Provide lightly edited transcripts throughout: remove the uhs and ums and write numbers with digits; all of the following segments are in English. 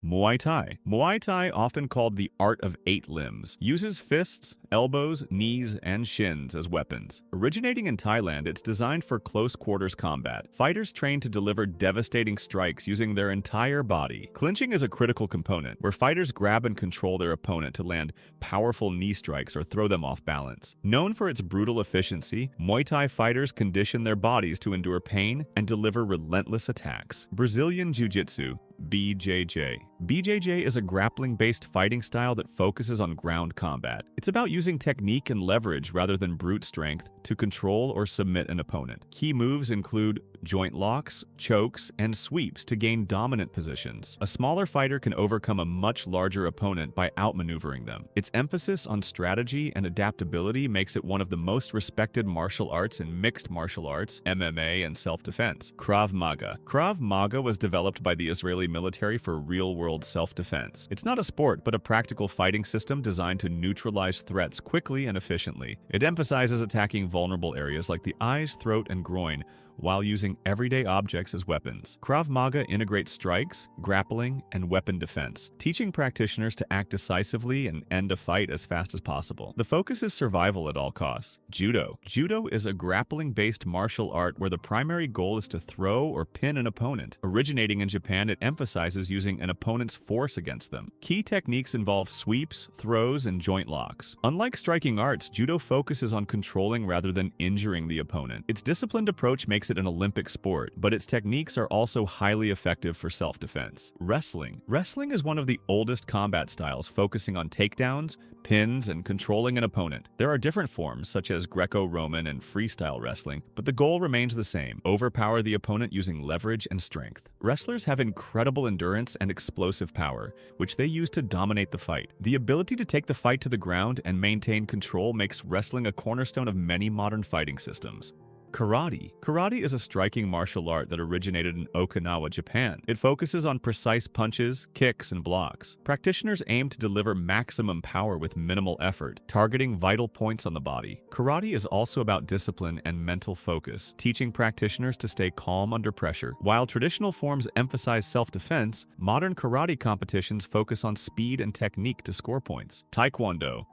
Muay Thai. Muay Thai, often called the art of 8 limbs, uses fists, elbows, knees, and shins as weapons. Originating in Thailand, it's designed for close-quarters combat. Fighters train to deliver devastating strikes using their entire body. Clinching is a critical component, where fighters grab and control their opponent to land powerful knee strikes or throw them off balance. Known for its brutal efficiency, Muay Thai fighters condition their bodies to endure pain and deliver relentless attacks. Brazilian Jiu-Jitsu, BJJ. BJJ is a grappling-based fighting style that focuses on ground combat. It's about using technique and leverage rather than brute strength to control or submit an opponent. Key moves include joint locks, chokes, and sweeps to gain dominant positions. A smaller fighter can overcome a much larger opponent by outmaneuvering them. Its emphasis on strategy and adaptability makes it one of the most respected martial arts in mixed martial arts, MMA, and self-defense. Krav Maga. Krav Maga was developed by the Israeli military for real-world self-defense. It's not a sport, but a practical fighting system designed to neutralize threats quickly and efficiently. It emphasizes attacking vulnerable areas like the eyes, throat, and groin, while using everyday objects as weapons. Krav Maga integrates strikes, grappling, and weapon defense, teaching practitioners to act decisively and end a fight as fast as possible. The focus is survival at all costs. Judo. Judo is a grappling-based martial art where the primary goal is to throw or pin an opponent. Originating in Japan, it emphasizes using an opponent's force against them. Key techniques involve sweeps, throws, and joint locks. Unlike striking arts, Judo focuses on controlling rather than injuring the opponent. Its disciplined approach makes it an Olympic sport, but its techniques are also highly effective for self-defense. Wrestling. Wrestling is one of the oldest combat styles, focusing on takedowns, pins, and controlling an opponent. There are different forms, such as Greco-Roman and freestyle wrestling, but the goal remains the same: overpower the opponent using leverage and strength. Wrestlers have incredible endurance and explosive power, which they use to dominate the fight. The ability to take the fight to the ground and maintain control makes wrestling a cornerstone of many modern fighting systems. Karate. Karate is a striking martial art that originated in Okinawa, Japan. It focuses on precise punches, kicks, and blocks. Practitioners aim to deliver maximum power with minimal effort, targeting vital points on the body. Karate is also about discipline and mental focus, teaching practitioners to stay calm under pressure. While traditional forms emphasize self-defense, modern karate competitions focus on speed and technique to score points. Taekwondo.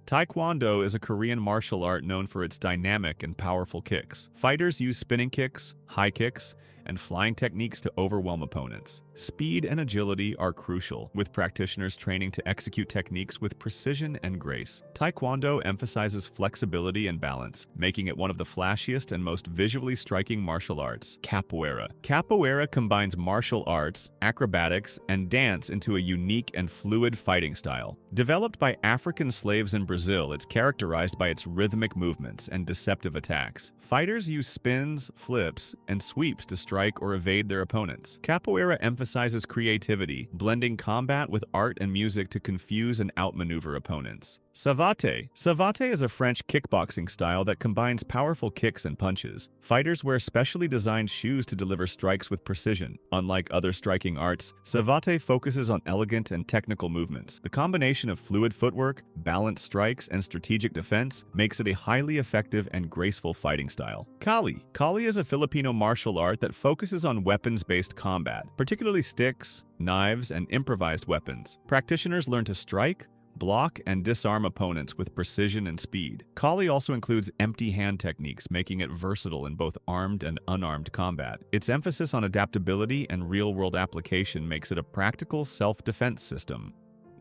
Taekwondo is a Korean martial art known for its dynamic and powerful kicks. Fighters use spinning kicks, high kicks, and flying techniques to overwhelm opponents. Speed and agility are crucial, with practitioners training to execute techniques with precision and grace. Taekwondo emphasizes flexibility and balance, making it one of the flashiest and most visually striking martial arts. Capoeira. Capoeira combines martial arts, acrobatics, and dance into a unique and fluid fighting style. Developed by African slaves in Brazil, it's characterized by its rhythmic movements and deceptive attacks. Fighters use spins, flips, and sweeps to strike or evade their opponents. Capoeira emphasizes creativity, blending combat with art and music to confuse and outmaneuver opponents. Savate. Savate is a French kickboxing style that combines powerful kicks and punches. Fighters wear specially designed shoes to deliver strikes with precision. Unlike other striking arts, Savate focuses on elegant and technical movements. The combination of fluid footwork, balanced strikes, and strategic defense makes it a highly effective and graceful fighting style. Kali. Kali is a Filipino martial art that focuses on weapons-based combat, particularly sticks, knives, and improvised weapons. Practitioners learn to strike, block, and disarm opponents with precision and speed. Kali also includes empty hand techniques, making it versatile in both armed and unarmed combat. Its emphasis on adaptability and real-world application makes it a practical self-defense system.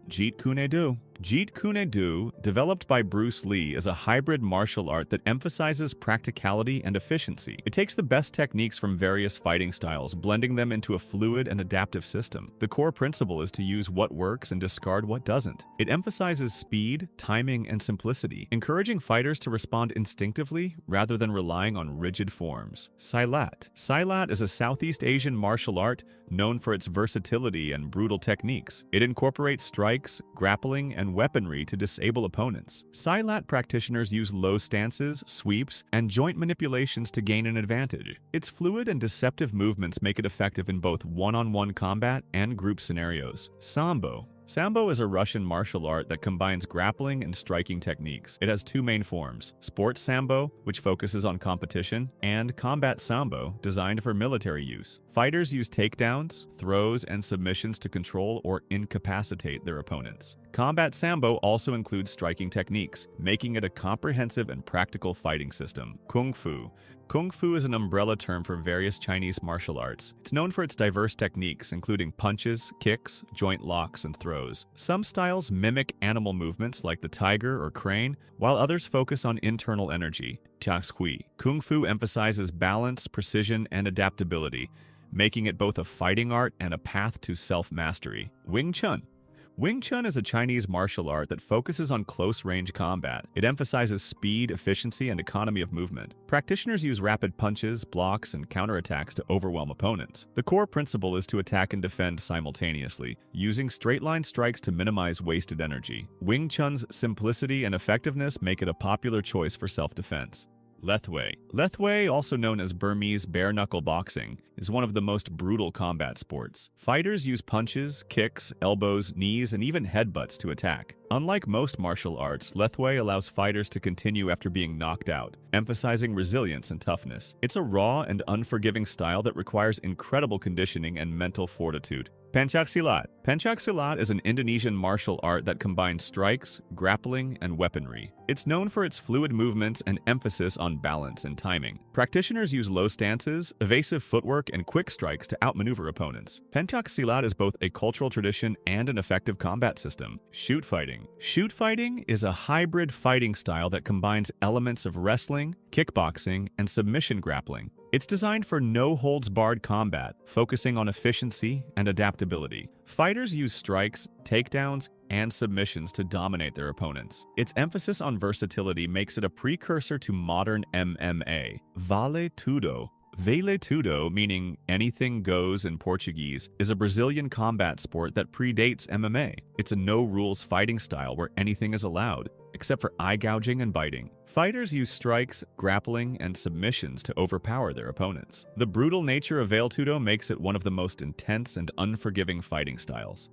Jeet Kune Do. Jeet Kune Do, developed by Bruce Lee, is a hybrid martial art that emphasizes practicality and efficiency. It takes the best techniques from various fighting styles, blending them into a fluid and adaptive system. The core principle is to use what works and discard what doesn't. It emphasizes speed, timing, and simplicity, encouraging fighters to respond instinctively rather than relying on rigid forms. Silat. Silat is a Southeast Asian martial art known for its versatility and brutal techniques. It incorporates strikes, grappling, and weaponry to disable opponents. Silat practitioners use low stances, sweeps, and joint manipulations to gain an advantage. Its fluid and deceptive movements make it effective in both one-on-one combat and group scenarios. Sambo. Sambo is a Russian martial art that combines grappling and striking techniques. It has two main forms: sports Sambo, which focuses on competition, and combat Sambo, designed for military use. Fighters use takedowns, throws, and submissions to control or incapacitate their opponents. Combat Sambo also includes striking techniques, making it a comprehensive and practical fighting system. Kung Fu. Kung Fu is an umbrella term for various Chinese martial arts. It's known for its diverse techniques, including punches, kicks, joint locks, and throws. Some styles mimic animal movements like the tiger or crane, while others focus on internal energy. Jiu-jitsu. Kung Fu emphasizes balance, precision, and adaptability, making it both a fighting art and a path to self-mastery. Wing Chun. Wing Chun is a Chinese martial art that focuses on close-range combat. It emphasizes speed, efficiency, and economy of movement. Practitioners use rapid punches, blocks, and counterattacks to overwhelm opponents. The core principle is to attack and defend simultaneously, using straight-line strikes to minimize wasted energy. Wing Chun's simplicity and effectiveness make it a popular choice for self-defense. Lethwei. Lethwei, also known as Burmese bare-knuckle boxing, is one of the most brutal combat sports. Fighters use punches, kicks, elbows, knees, and even headbutts to attack. Unlike most martial arts, Lethwei allows fighters to continue after being knocked out, emphasizing resilience and toughness. It's a raw and unforgiving style that requires incredible conditioning and mental fortitude. Pencak Silat. Pencak Silat is an Indonesian martial art that combines strikes, grappling, and weaponry. It's known for its fluid movements and emphasis on balance and timing. Practitioners use low stances, evasive footwork, and quick strikes to outmaneuver opponents. Pencak Silat is both a cultural tradition and an effective combat system. Shootfighting. Shootfighting is a hybrid fighting style that combines elements of wrestling, kickboxing, and submission grappling. It's designed for no-holds-barred combat, focusing on efficiency and adaptability. Fighters use strikes, takedowns, and submissions to dominate their opponents. Its emphasis on versatility makes it a precursor to modern MMA. Vale Tudo. Vale Tudo, meaning anything goes in Portuguese, is a Brazilian combat sport that predates MMA. It's a no-rules fighting style where anything is allowed, except for eye gouging and biting. Fighters use strikes, grappling, and submissions to overpower their opponents. The brutal nature of Vale Tudo makes it one of the most intense and unforgiving fighting styles.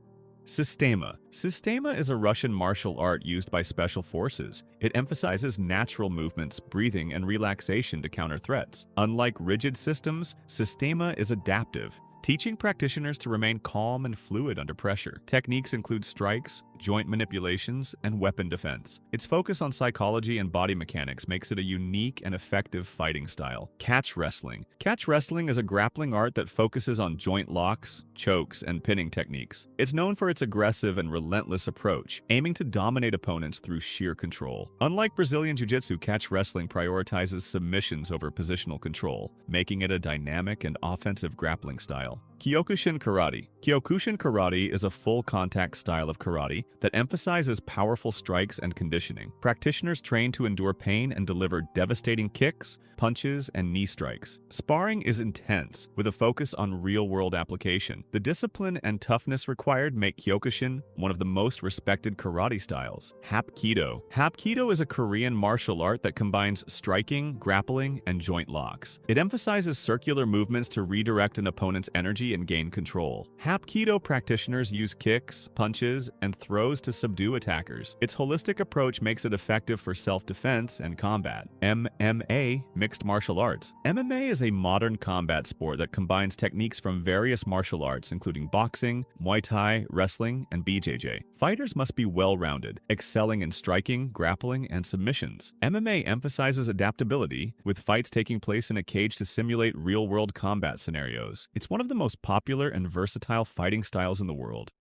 Systema. Systema is a Russian martial art used by special forces. It emphasizes natural movements, breathing, and relaxation to counter threats. Unlike rigid systems, Systema is adaptive, teaching practitioners to remain calm and fluid under pressure. Techniques include strikes, joint manipulations, and weapon defense. Its focus on psychology and body mechanics makes it a unique and effective fighting style. Catch wrestling. Catch wrestling is a grappling art that focuses on joint locks, chokes, and pinning techniques. It's known for its aggressive and relentless approach, aiming to dominate opponents through sheer control. Unlike Brazilian jiu-jitsu, catch wrestling prioritizes submissions over positional control, making it a dynamic and offensive grappling style. Kyokushin karate. Kyokushin karate is a full-contact style of karate that emphasizes powerful strikes and conditioning. Practitioners train to endure pain and deliver devastating kicks, punches, and knee strikes. Sparring is intense, with a focus on real-world application. The discipline and toughness required make Kyokushin one of the most respected karate styles. Hapkido. Hapkido is a Korean martial art that combines striking, grappling, and joint locks. It emphasizes circular movements to redirect an opponent's energy and gain control. Hapkido practitioners use kicks, punches, and throws to subdue attackers. Its holistic approach makes it effective for self-defense and combat. MMA, mixed martial arts. MMA is a modern combat sport that combines techniques from various martial arts, including boxing, Muay Thai, wrestling, and BJJ. Fighters must be well-rounded, excelling in striking, grappling, and submissions. MMA emphasizes adaptability, with fights taking place in a cage to simulate real-world combat scenarios. It's one of the most popular and versatile fighting styles in the world.